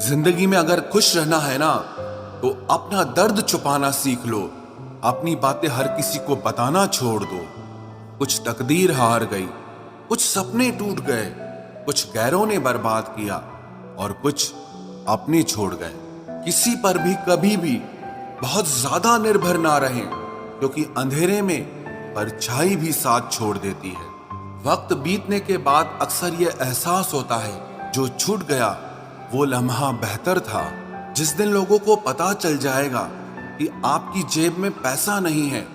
जिंदगी में अगर खुश रहना है ना, तो अपना दर्द छुपाना सीख लो। अपनी बातें हर किसी को बताना छोड़ दो। कुछ तकदीर हार गई, कुछ सपने टूट गए, कुछ गैरों ने बर्बाद किया और कुछ अपने छोड़ गए। किसी पर भी कभी भी बहुत ज्यादा निर्भर ना रहें, क्योंकि अंधेरे में परछाई भी साथ छोड़ देती है। वक्त बीतने के बाद अक्सर यह एहसास होता है, जो छूट गया वो लम्हा बेहतर था। जिस दिन लोगों को पता चल जाएगा कि आपकी जेब में पैसा नहीं है,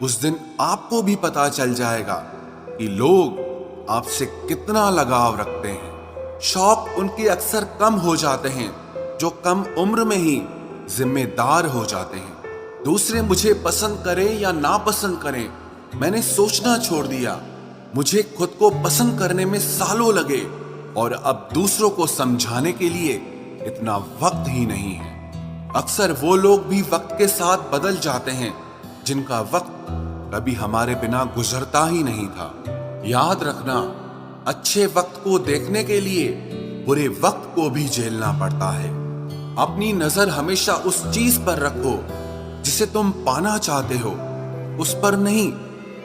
उस दिन आपको भी पता चल जाएगा कि लोग आपसे कितना लगाव रखते हैं। शौक उनके अक्सर कम हो जाते हैं जो कम उम्र में ही जिम्मेदार हो जाते हैं। दूसरे मुझे पसंद करें या ना पसंद करें, मैंने सोचना छोड़ दिया। मुझे खुद को पसंद करने में सालों लगे और अब दूसरों को समझाने के लिए इतना वक्त ही नहीं है। अक्सर वो लोग भी वक्त के साथ बदल जाते हैं जिनका वक्त कभी हमारे बिना गुजरता ही नहीं था। याद रखना, अच्छे वक्त को देखने के लिए बुरे वक्त को भी झेलना पड़ता है। अपनी नजर हमेशा उस चीज पर रखो जिसे तुम पाना चाहते हो, उस पर नहीं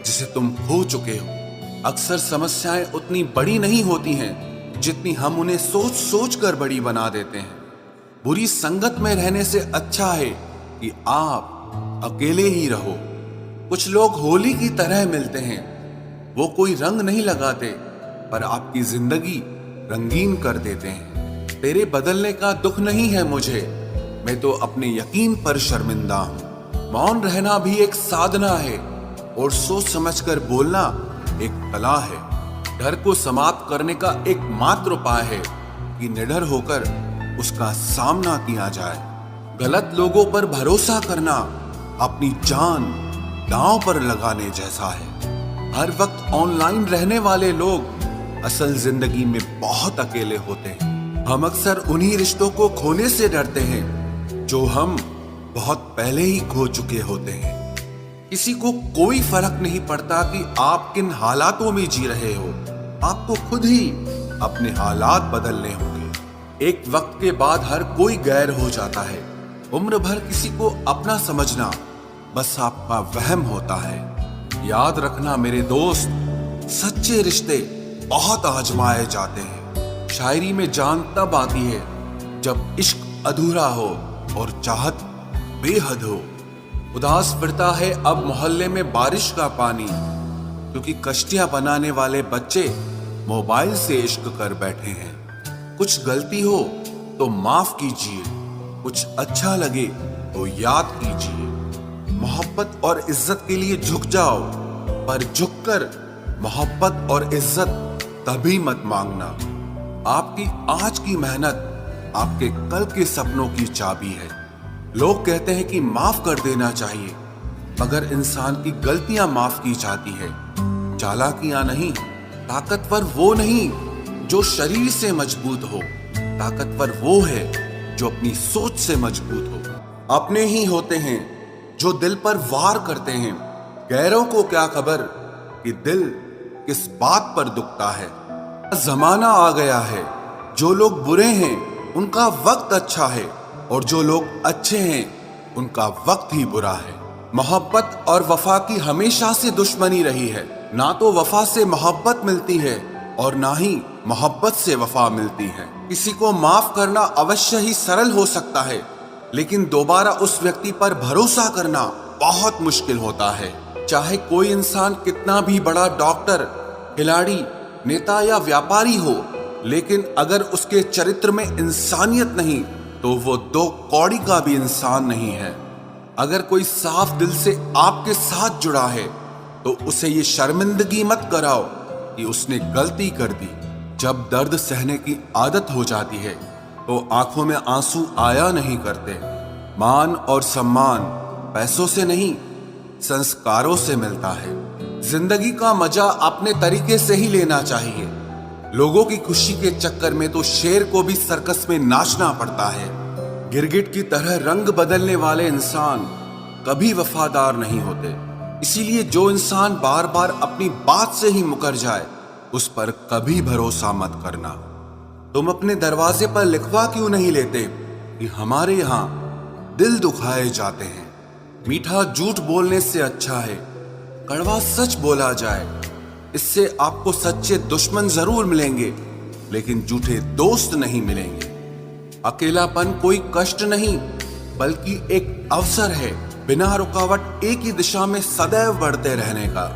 जिसे तुम खो चुके हो। अक्सर समस्याएं उतनी बड़ी नहीं होती हैं जितनी हम उन्हें सोच सोच कर बड़ी बना देते हैं। बुरी संगत में रहने से अच्छा है कि आप अकेले ही रहो। कुछ लोग होली की तरह मिलते हैं, वो कोई रंग नहीं लगाते पर आपकी जिंदगी रंगीन कर देते हैं। तेरे बदलने का दुख नहीं है मुझे, मैं तो अपने यकीन पर शर्मिंदा हूं। मौन रहना भी एक साधना है और सोच समझकर बोलना एक कला है। डर को समाप्त करने का एकमात्र उपाय है कि निडर होकर उसका सामना किया जाए। गलत लोगों पर भरोसा करना अपनी जान दांव पर लगाने जैसा है। हर वक्त ऑनलाइन रहने वाले लोग असल जिंदगी में बहुत अकेले होते हैं। हम अक्सर उन्हीं रिश्तों को खोने से डरते हैं जो हम बहुत पहले ही खो चुके होते हैं। किसी को कोई फर्क नहीं पड़ता कि आप किन हालातों में जी रहे हो, आपको खुद ही अपने हालात बदलने होंगे। एक वक्त के बाद हर कोई गैर हो जाता है। उम्र भर किसी को अपना समझना बस आपका वहम होता है। याद रखना मेरे दोस्त, सच्चे रिश्ते बहुत आजमाए जाते हैं। शायरी में जान तब आती है जब इश्क अधूरा हो और चाहत बेहद हो। उदास फिरता है अब मोहल्ले में बारिश का पानी, क्योंकि कश्तियां बनाने वाले बच्चे मोबाइल से इश्क कर बैठे हैं। कुछ गलती हो तो माफ कीजिए, कुछ अच्छा लगे तो याद कीजिए। मोहब्बत और इज्जत के लिए झुक जाओ, पर झुककर मोहब्बत और इज्जत तभी मत मांगना। आपकी आज की मेहनत आपके कल के सपनों की चाबी है। लोग कहते हैं कि माफ कर देना चाहिए, मगर इंसान की गलतियां माफ की जाती है, चालाकियां नहीं। ताकतवर वो नहीं जो शरीर से मजबूत हो, ताकतवर वो है जो अपनी सोच से मजबूत हो। अपने ही होते हैं जो दिल पर वार करते हैं, गैरों को क्या खबर कि दिल किस बात पर दुखता है। जमाना आ गया है, जो लोग बुरे हैं उनका वक्त अच्छा है और जो लोग अच्छे हैं उनका वक्त ही बुरा है। मोहब्बत और वफा की हमेशा से दुश्मनी रही है। ना तो वफा से मोहब्बत मिलती है और ना ही मोहब्बत से वफा मिलती है। किसी को माफ करना अवश्य ही सरल हो सकता है, लेकिन दोबारा उस व्यक्ति पर भरोसा करना बहुत मुश्किल होता है। चाहे कोई इंसान कितना भी बड़ा डॉक्टर, खिलाड़ी, नेता या व्यापारी हो, लेकिन अगर उसके चरित्र में इंसानियत नहीं तो वो दो कौड़ी का भी इंसान नहीं है। अगर कोई साफ दिल से आपके साथ जुड़ा है तो उसे ये शर्मिंदगी मत कराओ कि उसने गलती कर दी। जब दर्द सहने की आदत हो जाती है तो आंखों में आंसू आया नहीं करते। मान और सम्मान पैसों से नहीं, संस्कारों से मिलता है। जिंदगी का मजा अपने तरीके से ही लेना चाहिए। लोगों की खुशी के चक्कर में तो शेर को भी सर्कस में नाचना पड़ता है। गिरगिट की तरह रंग बदलने वाले इंसान कभी वफादार नहीं होते। इसीलिए जो इंसान बार बार अपनी बात से ही मुकर जाए, उस पर कभी भरोसा मत करना। तुम अपने दरवाजे पर लिखवा क्यों नहीं लेते कि हमारे यहाँ दिल दुखाए जाते हैं। मीठा झूठ बोलने से अच्छा है कड़वा सच बोला जाए। इससे आपको सच्चे दुश्मन जरूर मिलेंगे, लेकिन झूठे दोस्त नहीं मिलेंगे। अकेलापन कोई कष्ट नहीं, बल्कि एक अवसर है बिना रुकावट एक ही दिशा में सदैव बढ़ते रहने का।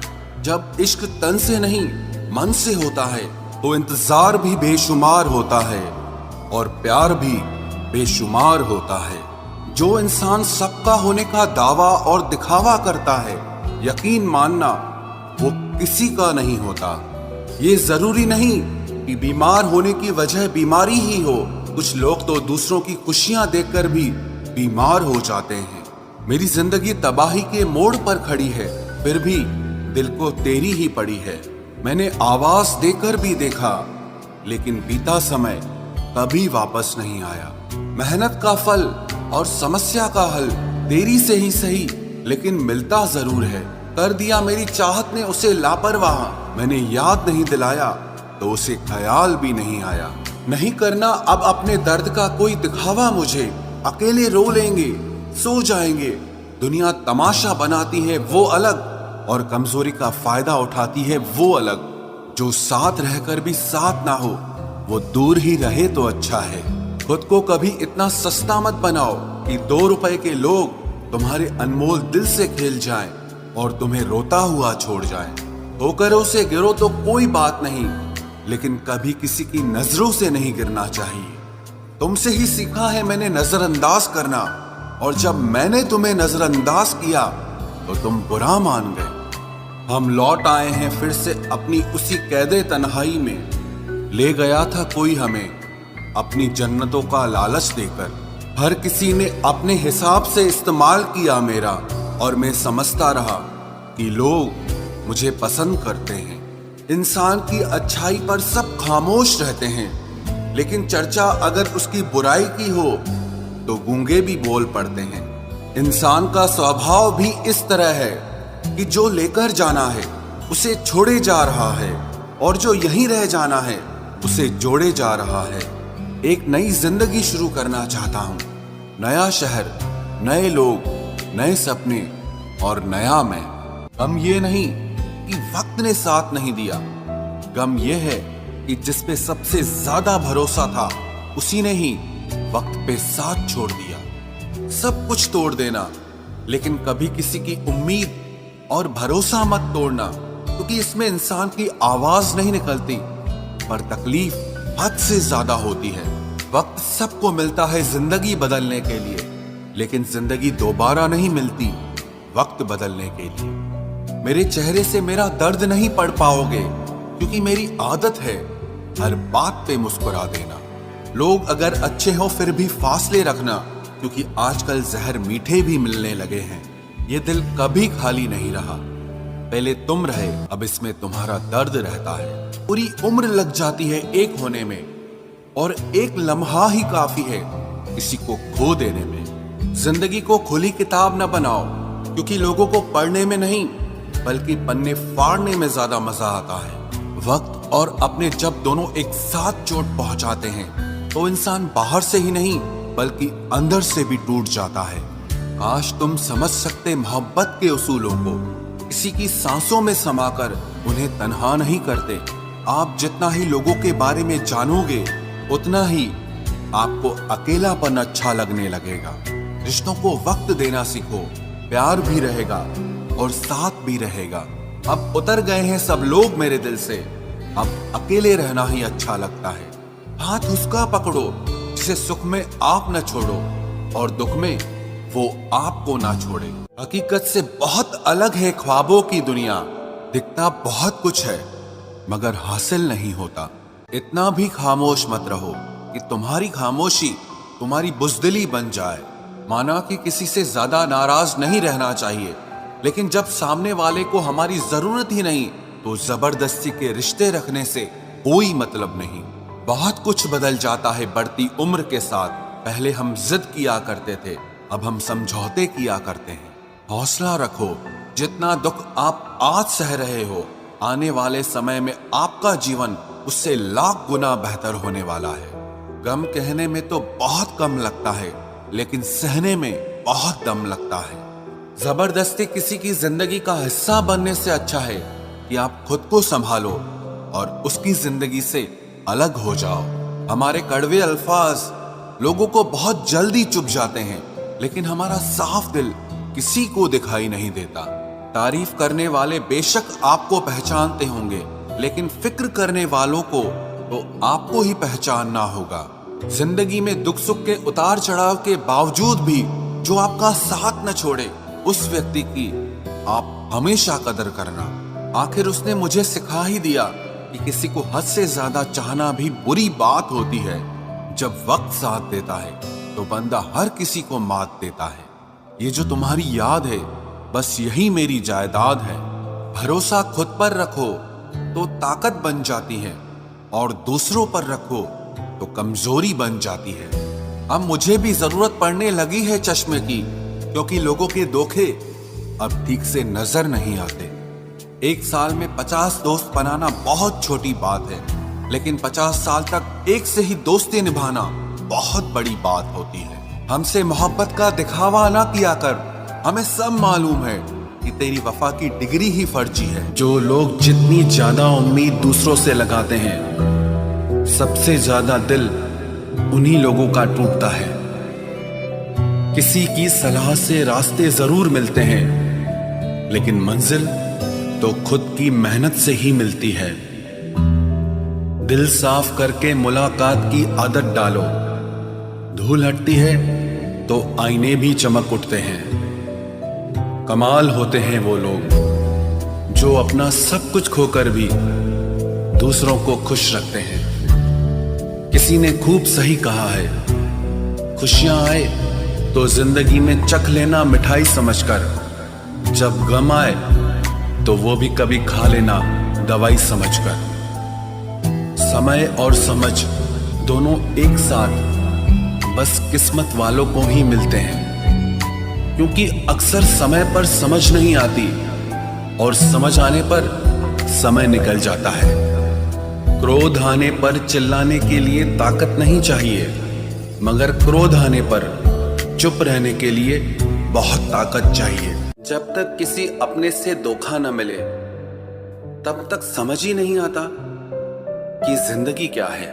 जब इश्क तन से नहीं मन से होता है तो इंतजार भी बेशुमार होता है और प्यार भी बेशुमार होता है। जो इंसान सबका होने का दावा और दिखावा करता है, यकीन मानना वो किसी का नहीं होता। ये जरूरी नहीं कि बीमार होने की वजह बीमारी ही हो। कुछ लोग तो दूसरों की खुशियां देखकर भी बीमार हो जाते हैं। मेरी जिंदगी तबाही के मोड़ पर खड़ी है, फिर भी दिल को तेरी ही पड़ी है। मैंने आवाज देकर भी देखा, लेकिन बीता समय कभी वापस नहीं आया। मेहनत का फल और समस्या का हल देरी से ही सही, लेकिन मिलता जरूर है। कर दिया मेरी चाहत ने उसे लापरवाह। मैंने याद नहीं दिलाया तो उसे ख्याल भी नहीं आया। नहीं करना अब अपने दर्द का कोई दिखावा मुझे। अकेले रो लेंगे, सो जाएंगे। दुनिया तमाशा बनाती है वो अलग, और कमजोरी का फायदा उठाती है वो अलग। जो साथ रहकर भी साथ ना हो, वो दूर ही रहे तो अच्छा है। खुद को कभी इतना सस्ता मत बनाओ कि 2 रुपए के लोग तुम्हारे अनमोल दिल से खेल जाएं और तुम्हें रोता हुआ छोड़ जाएं। ठोकरों से गिरो तो कोई बात नहीं, लेकिन कभी किसी की नजरों से नहीं गिरना चाहिए। तुमसे ही सीखा है मैंने नजरअंदाज करना, और जब मैंने तुम्हें नजरअंदाज किया तो तुम बुरा मान गए। हम लौट आए हैं फिर से अपनी उसी कैदे तन्हाई में। ले गया था कोई हमें अपनी जन्नतों का लालच देकर। हर किसी ने अपने हिसाब से इस्तेमाल किया मेरा, और मैं समझता रहा कि लोग मुझे पसंद करते हैं। इंसान की अच्छाई पर सब खामोश रहते हैं, लेकिन चर्चा अगर उसकी बुराई की हो तो गूंगे भी बोल पड़ते हैं। इंसान का स्वभाव भी इस तरह है कि जो लेकर जाना है उसे छोड़े जा रहा है, और जो यहीं रह जाना है उसे जोड़े जा रहा है। एक नई जिंदगी शुरू करना चाहता हूँ। नया शहर, नए लोग, नए सपने और नया मैं। गम ये नहीं कि वक्त ने साथ नहीं दिया, गम ये है कि जिस पे सबसे ज्यादा भरोसा था उसी ने ही वक्त पे साथ छोड़ दिया। सब कुछ तोड़ देना, लेकिन कभी किसी की उम्मीद और भरोसा मत तोड़ना, क्योंकि इसमें इंसान की आवाज नहीं निकलती, पर तकलीफ हद से ज्यादा होती है। वक्त सबको मिलता है जिंदगी बदलने के लिए, लेकिन जिंदगी दोबारा नहीं मिलती वक्त बदलने के लिए। मेरे चेहरे से मेरा दर्द नहीं पढ़ पाओगे, क्योंकि मेरी आदत है हर बात पे मुस्कुरा देना। लोग अगर अच्छे हो फिर भी फासले रखना, क्योंकि आजकल जहर मीठे भी मिलने लगे हैं। ये दिल कभी खाली नहीं रहा, पहले तुम रहे, अब इसमें तुम्हारा दर्द रहता है। पूरी उम्र लग जाती है एक होने में, और एक लम्हा ही काफी है किसी को खो देने में। जिंदगी को खुली किताब न बनाओ, क्योंकि लोगों को पढ़ने में नहीं बल्कि पन्ने फाड़ने में ज्यादा मजा आता है। वक्त और अपने जब दोनों एक साथ चोट पहुंचाते हैं तो इंसान बाहर से ही नहीं बल्कि अंदर से भी टूट जाता है। काश तुम समझ सकते मोहब्बत के उसूलों को, किसी की सांसों में समाकर उन्हें तन्हा नहीं करते। आप जितना ही लोगों के बारे में जानोगे उतना ही आपको अकेलापन अच्छा लगने लगेगा। रिश्तों को वक्त देना सीखो, प्यार भी रहेगा और साथ भी रहेगा। अब उतर गए हैं सब लोग मेरे दिल से, अब अकेले रहना ही अच्छा लगता है। हाथ उसका पकड़ो जिसे सुख में आप न छोड़ो और दुख में वो आपको ना छोड़े। हकीकत से बहुत अलग है ख्वाबों की दुनिया, दिखता बहुत कुछ है मगर हासिल नहीं होता। इतना भी खामोश मत रहो कि तुम्हारी खामोशी तुम्हारी बुज़दिली बन जाए। माना कि किसी से ज्यादा नाराज नहीं रहना चाहिए, लेकिन जब सामने वाले को हमारी जरूरत ही नहीं तो जबरदस्ती के रिश्ते रखने से कोई मतलब नहीं। बहुत कुछ बदल जाता है बढ़ती उम्र के साथ। पहले हम जिद किया करते थे, अब हम समझौते किया करते हैं। हौसला रखो, जितना दुख आप आज सह रहे हो आने वाले समय में आपका जीवन उससे लाख गुना बेहतर होने वाला है। गम कहने में तो बहुत कम लगता है, लेकिन सहने में बहुत दम लगता है। जबरदस्ती किसी की जिंदगी का हिस्सा बनने से अच्छा है कि आप खुद को संभालो और उसकी जिंदगी से अलग हो जाओ। हमारे कड़वे अल्फाज लोगों को बहुत जल्दी चुभ जाते हैं, लेकिन हमारा साफ दिल किसी को दिखाई नहीं देता। तारीफ करने वाले बेशक आपको पहचानते होंगे, लेकिन फिक्र करने वालों को तो आपको ही पहचानना होगा। जिंदगी में दुख सुख के उतार चढ़ाव के बावजूद भी जो आपका साथ न छोड़े, उस व्यक्ति की आप हमेशा कदर करना। आखिर उसने मुझे सिखा ही दिया कि किसी को हद से ज्यादा चाहना भी बुरी बात होती है। जब वक्त साथ देता है तो बंदा हर किसी को मात देता है। ये जो तुम्हारी याद है, बस यही मेरी जायदाद है। भरोसा खुद पर रखो तो ताकत बन जाती है, और दूसरों पर रखो तो कमजोरी बन जाती है। अब मुझे भी जरूरत पड़ने लगी है चश्मे की, क्योंकि लोगों के धोखे अब ठीक से नजर नहीं आते। एक साल में 50 दोस्त बनाना बहुत छोटी बात है, लेकिन 50 साल तक एक से ही दोस्ती निभाना बहुत बड़ी बात होती है। हमसे मोहब्बत का दिखावा ना किया कर, हमें सब मालूम है कि तेरी वफा की डिग्री ही फर्जी है। जो लोग जितनी ज्यादा उम्मीद दूसरों से लगाते हैं, सबसे ज्यादा दिल उन्हीं लोगों का टूटता है। किसी की सलाह से रास्ते जरूर मिलते हैं, लेकिन मंजिल तो खुद की मेहनत से ही मिलती है। दिल साफ करके मुलाकात की आदत डालो, धूल हटती है तो आईने भी चमक उठते हैं। कमाल होते हैं वो लोग जो अपना सब कुछ खोकर भी दूसरों को खुश रखते हैं। किसी ने खूब सही कहा है, खुशियां आए तो जिंदगी में चख लेना मिठाई समझकर, जब गम आए तो वो भी कभी खा लेना दवाई समझकर। समय और समझ दोनों एक साथ बस किस्मत वालों को ही मिलते हैं, क्योंकि अक्सर समय पर समझ नहीं आती और समझ आने पर समय निकल जाता है। क्रोध आने पर चिल्लाने के लिए ताकत नहीं चाहिए, मगर क्रोध आने पर चुप रहने के लिए बहुत ताकत चाहिए। जब तक किसी अपने से धोखा न मिले, तब तक समझ ही नहीं आता कि जिंदगी क्या है।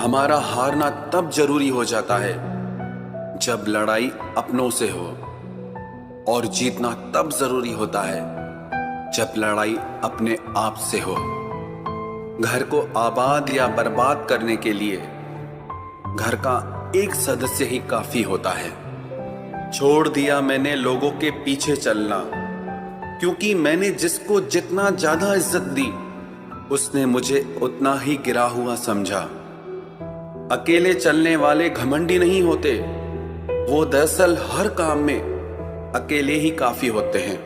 हमारा हारना तब जरूरी हो जाता है जब लड़ाई अपनों से हो, और जीतना तब जरूरी होता है जब लड़ाई अपने आप से हो। घर को आबाद या बर्बाद करने के लिए घर का एक सदस्य ही काफी होता है। छोड़ दिया मैंने लोगों के पीछे चलना, क्योंकि मैंने जिसको जितना ज्यादा इज्जत दी, उसने मुझे उतना ही गिरा हुआ समझा। अकेले चलने वाले घमंडी नहीं होते, वो दरअसल हर काम में अकेले ही काफी होते हैं।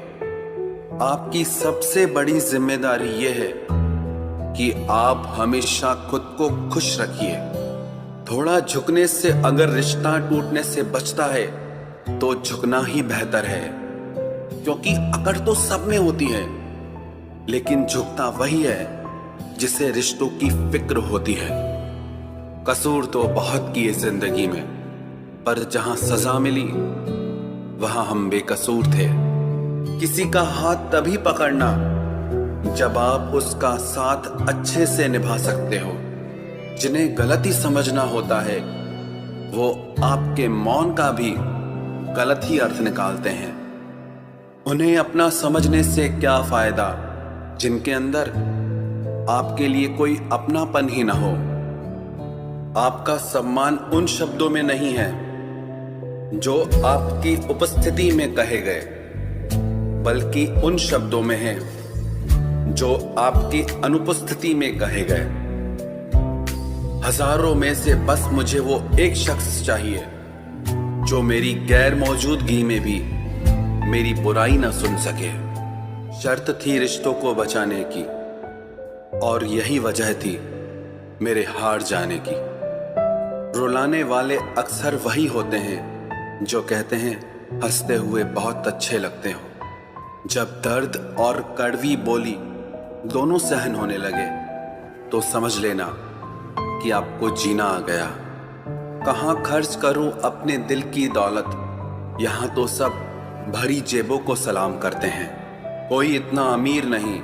आपकी सबसे बड़ी जिम्मेदारी यह है कि आप हमेशा खुद को खुश रखिए। थोड़ा झुकने से अगर रिश्ता टूटने से बचता है तो झुकना ही बेहतर है, क्योंकि अकड़ तो सब में होती है, लेकिन झुकता वही है जिसे रिश्तों की फिक्र होती है। कसूर तो बहुत किए जिंदगी में, पर जहां सजा मिली वहां हम बेकसूर थे। किसी का हाथ तभी पकड़ना जब आप उसका साथ अच्छे से निभा सकते हो। जिन्हें गलती समझना होता है, वो आपके मौन का भी गलत ही अर्थ निकालते हैं। उन्हें अपना समझने से क्या फायदा जिनके अंदर आपके लिए कोई अपनापन ही ना हो। आपका सम्मान उन शब्दों में नहीं है जो आपकी उपस्थिति में कहे गए, बल्कि उन शब्दों में है जो आपकी अनुपस्थिति में कहे गए। हजारों में से बस मुझे वो एक शख्स चाहिए जो मेरी गैर मौजूदगी में भी मेरी बुराई ना सुन सके। शर्त थी रिश्तों को बचाने की, और यही वजह थी मेरे हार जाने की। रुलाने वाले अक्सर वही होते हैं जो कहते हैं हंसते हुए बहुत अच्छे लगते हो। जब दर्द और कड़वी बोली दोनों सहन होने लगे, तो समझ लेना कि आपको जीना आ गया। कहाँ खर्च करूं अपने दिल की दौलत, यहाँ तो सब भरी जेबों को सलाम करते हैं। कोई इतना अमीर नहीं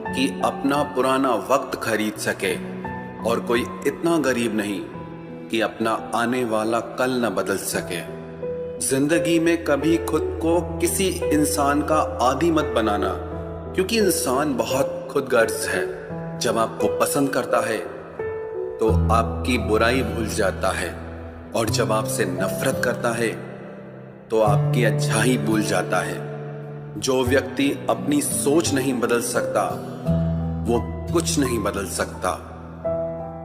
कि अपना पुराना वक्त खरीद सके, और कोई इतना गरीब नहीं कि अपना आने वाला कल न बदल सके। जिंदगी में कभी खुद को किसी इंसान का आदी मत बनाना, क्योंकि इंसान बहुत खुदगर्ज है। जब आपको पसंद करता है तो आपकी बुराई भूल जाता है, और जब आपसे नफरत करता है तो आपकी अच्छाई भूल जाता है। जो व्यक्ति अपनी सोच नहीं बदल सकता वो कुछ नहीं बदल सकता।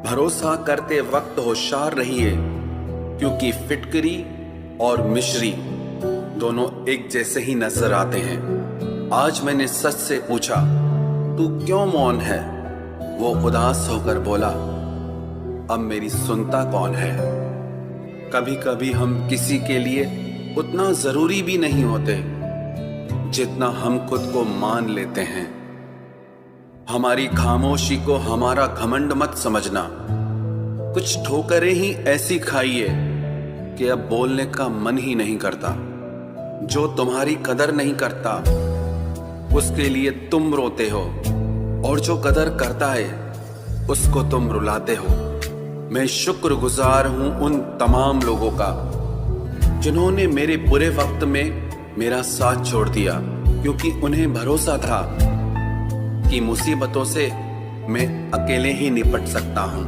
भरोसा करते वक्त होशियार रहिए, क्योंकि फिटकरी और मिश्री दोनों एक जैसे ही नजर आते हैं। आज मैंने सच से पूछा, तू क्यों मौन है? वो उदास होकर बोला, अब मेरी सुनता कौन है? कभी कभी हम किसी के लिए उतना जरूरी भी नहीं होते जितना हम खुद को मान लेते हैं। हमारी खामोशी को हमारा घमंड मत समझना। कुछ ठोकरें ही ऐसी खाइए कि अब बोलने का मन ही नहीं करता। जो तुम्हारी कदर नहीं करता उसके लिए तुम रोते हो, और जो कदर करता है उसको तुम रुलाते हो। मैं शुक्रगुजार हूं उन तमाम लोगों का जिन्होंने मेरे बुरे वक्त में मेरा साथ छोड़ दिया, क्योंकि उन्हें भरोसा था कि मुसीबतों से मैं अकेले ही निपट सकता हूं।